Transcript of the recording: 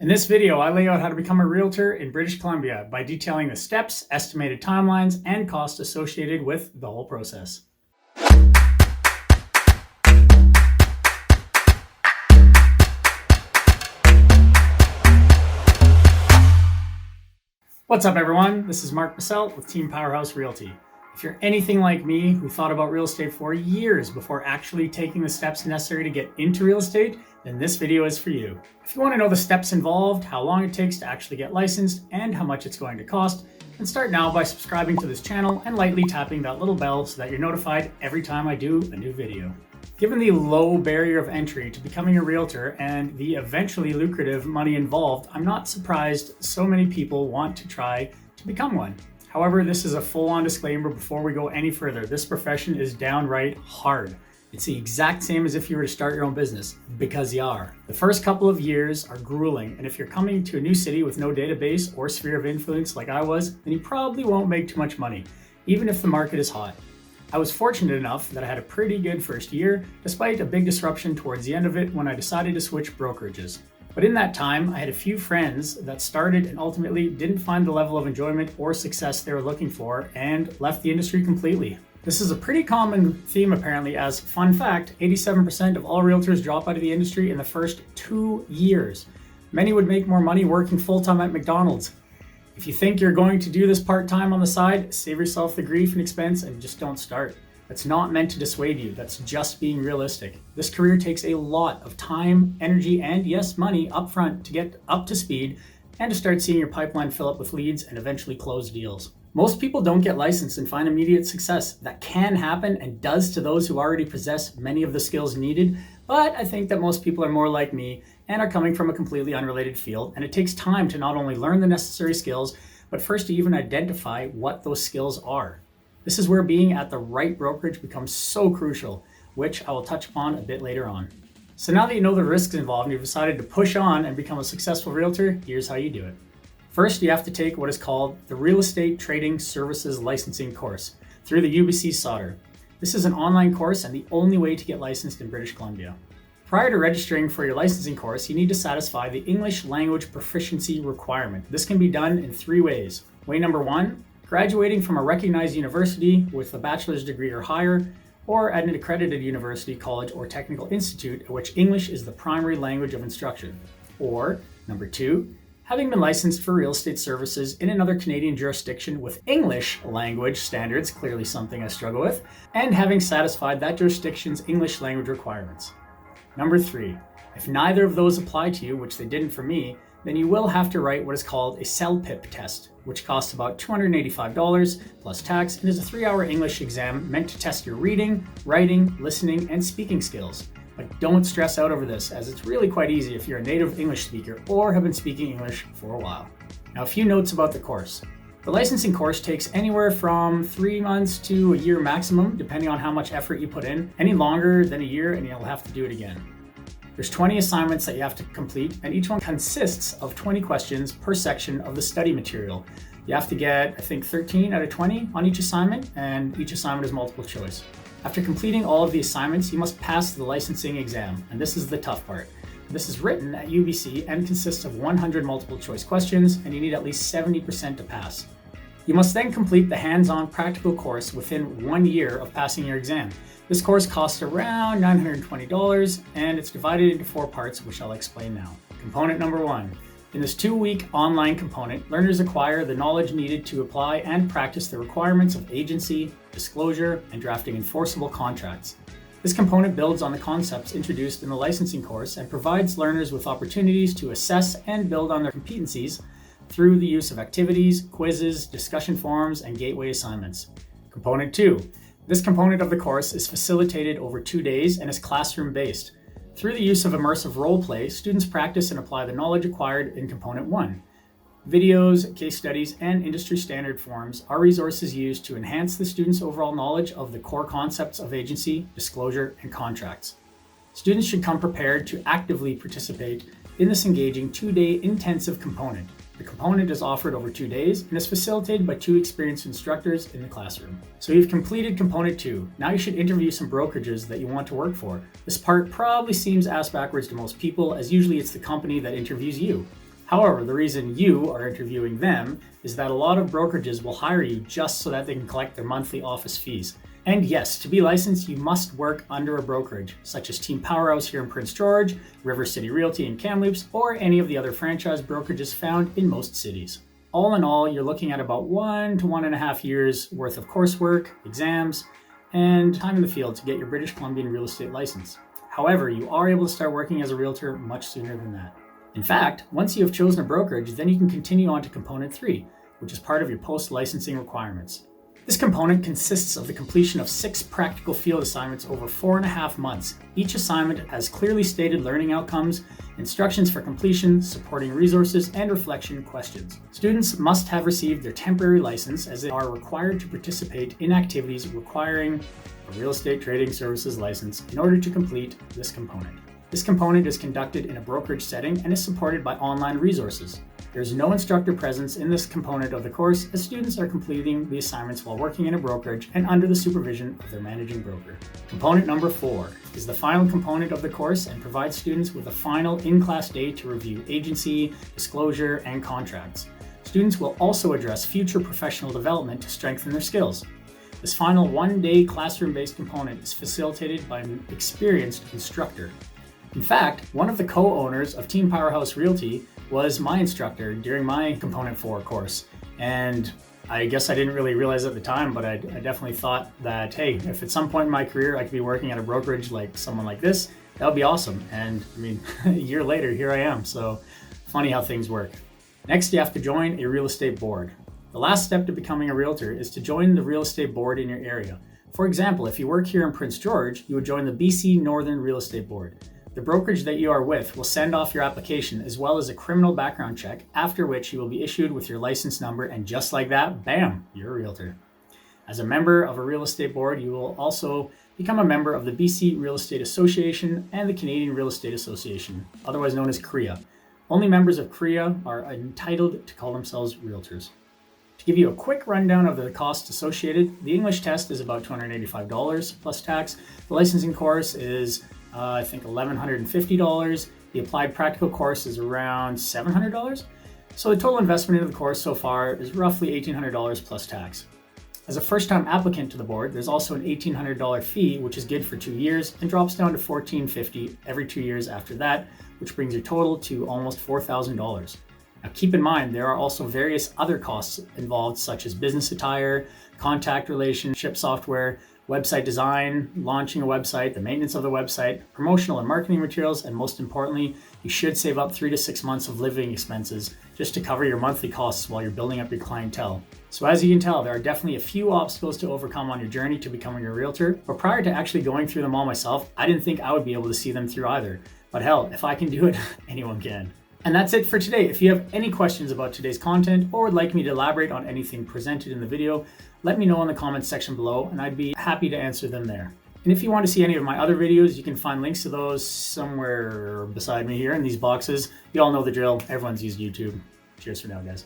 In this video, I lay out how to become a realtor in British Columbia by detailing the steps, estimated timelines, and costs associated with the whole process. What's up everyone? This is Marc with Team Powerhouse Realty. If you're anything like me who thought about real estate for years before actually taking the steps necessary to get into real estate, then this video is for you. If you want to know the steps involved, how long it takes to actually get licensed, and how much it's going to cost, then start now by subscribing to this channel and lightly tapping that little bell so that you're notified every time I do a new video. Given the low barrier of entry to becoming a realtor and the eventually lucrative money involved, I'm not surprised so many people want to try to become one. However, this is a full-on disclaimer before we go any further. This profession is downright hard. It's the exact same as if you were to start your own business, because you are. The first couple of years are grueling, and if you're coming to a new city with no database or sphere of influence like I was, then you probably won't make too much money, even if the market is hot. I was fortunate enough that I had a pretty good first year, despite a big disruption towards the end of it when I decided to switch brokerages. But in that time, I had a few friends that started and ultimately didn't find the level of enjoyment or success they were looking for and left the industry completely. This is a pretty common theme apparently, as fun fact, 87% of all realtors drop out of the industry in the first 2 years. Many would make more money working full-time at McDonald's. If you think you're going to do this part-time on the side, save yourself the grief and expense and just don't start. That's not meant to dissuade you, that's just being realistic. This career takes a lot of time, energy, and yes, money upfront to get up to speed and to start seeing your pipeline fill up with leads and eventually close deals. Most people don't get licensed and find immediate success. That can happen and does to those who already possess many of the skills needed, but I think that most people are more like me and are coming from a completely unrelated field, and it takes time to not only learn the necessary skills, but first to even identify what those skills are. This is where being at the right brokerage becomes so crucial, which I will touch upon a bit later on. So now that you know the risks involved and you've decided to push on and become a successful realtor, here's how you do it. First, you have to take what is called the Real Estate Trading Services Licensing course through the UBC Sauder. This is an online course and the only way to get licensed in British Columbia. Prior to registering for your licensing course, you need to satisfy the English language proficiency requirement. This can be done in 3 ways. Way number 1, graduating from a recognized university with a bachelor's degree or higher, or at an accredited university, college, or technical institute at which English is the primary language of instruction. Or number 2, having been licensed for real estate services in another Canadian jurisdiction with English language standards, clearly something I struggle with, and having satisfied that jurisdiction's English language requirements. Number 3, if neither of those apply to you, which they didn't for me, then you will have to write what is called a CELPIP test, which costs about $285 plus tax and is a 3-hour English exam meant to test your reading, writing, listening, and speaking skills. But don't stress out over this, as it's really quite easy if you're a native English speaker or have been speaking English for a while. Now, a few notes about the course. The licensing course takes anywhere from 3 months to a year maximum, depending on how much effort you put in. Any longer than a year and you'll have to do it again. There's 20 assignments that you have to complete, and each one consists of 20 questions per section of the study material. You have to get, I think, 13 out of 20 on each assignment, and each assignment is multiple choice. After completing all of the assignments, you must pass the licensing exam, and this is the tough part. This is written at UBC and consists of 100 multiple choice questions, and you need at least 70% to pass. You must then complete the hands-on practical course within 1 year of passing your exam. This course costs around $920, and it's divided into 4 parts, which I'll explain now. Component number 1. In this 2-week online component, learners acquire the knowledge needed to apply and practice the requirements of agency, disclosure, and drafting enforceable contracts. This component builds on the concepts introduced in the licensing course and provides learners with opportunities to assess and build on their competencies through the use of activities, quizzes, discussion forums, and gateway assignments. Component 2. This component of the course is facilitated over 2 days and is classroom-based. Through the use of immersive role play, students practice and apply the knowledge acquired in Component 1. Videos, case studies, and industry standard forms are resources used to enhance the students' overall knowledge of the core concepts of agency, disclosure, and contracts. Students should come prepared to actively participate in this engaging 2-day intensive component. The component is offered over 2 days and is facilitated by 2 experienced instructors in the classroom. So you've completed component 2. Now you should interview some brokerages that you want to work for. This part probably seems ass backwards to most people, as usually it's the company that interviews you. However, the reason you are interviewing them is that a lot of brokerages will hire you just so that they can collect their monthly office fees. And yes, to be licensed, you must work under a brokerage, such as Team POWERHOUSE here in Prince George, River City Realty in Kamloops, or any of the other franchise brokerages found in most cities. All in all, you're looking at about 1 to 1.5 years worth of coursework, exams, and time in the field to get your British Columbian real estate license. However, you are able to start working as a realtor much sooner than that. In fact, once you have chosen a brokerage, then you can continue on to component 3, which is part of your post-licensing requirements. This component consists of the completion of 6 practical field assignments over 4.5 months. Each assignment has clearly stated learning outcomes, instructions for completion, supporting resources, and reflection questions. Students must have received their temporary license as they are required to participate in activities requiring a real estate trading services license in order to complete this component. This component is conducted in a brokerage setting and is supported by online resources. There is no instructor presence in this component of the course as students are completing the assignments while working in a brokerage and under the supervision of their managing broker. Component number 4 is the final component of the course and provides students with a final in-class day to review agency, disclosure, and contracts. Students will also address future professional development to strengthen their skills. This final one-day classroom-based component is facilitated by an experienced instructor. In fact, one of the co-owners of Team POWERHOUSE Realty was my instructor during my Component 4 course. And I guess I didn't really realize at the time, but I definitely thought that, hey, if at some point in my career I could be working at a brokerage like someone like this, that would be awesome. And I mean, a year later, here I am. So funny how things work. Next, you have to join a real estate board. The last step to becoming a realtor is to join the real estate board in your area. For example, if you work here in Prince George, you would join the BC Northern Real Estate Board. The brokerage that you are with will send off your application as well as a criminal background check, after which you will be issued with your license number, and just like that, bam, you're a realtor. As a member of a real estate board, you will also become a member of the BC Real Estate Association and the Canadian Real Estate Association, otherwise known as CREA. Only members of CREA are entitled to call themselves realtors. To give you a quick rundown of the costs associated, the English test is about $285 plus tax. The licensing course is I think $1,150. The applied practical course is around $700. So the total investment into the course so far is roughly $1,800 plus tax. As a first-time applicant to the board, there's also an $1,800 fee, which is good for 2 years and drops down to $1,450 every 2 years after that, which brings your total to almost $4,000. Now keep in mind, there are also various other costs involved, such as business attire, contact relationship software, website design, launching a website, the maintenance of the website, promotional and marketing materials, and most importantly, you should save up 3 to 6 months of living expenses just to cover your monthly costs while you're building up your clientele. So as you can tell, there are definitely a few obstacles to overcome on your journey to becoming a realtor, but prior to actually going through them all myself, I didn't think I would be able to see them through either. But hell, if I can do it, anyone can. And that's it for today. If you have any questions about today's content or would like me to elaborate on anything presented in the video, let me know in the comments section below and I'd be happy to answer them there. And if you want to see any of my other videos, you can find links to those somewhere beside me here in these boxes. You all know the drill. Everyone's used YouTube. Cheers for now, guys.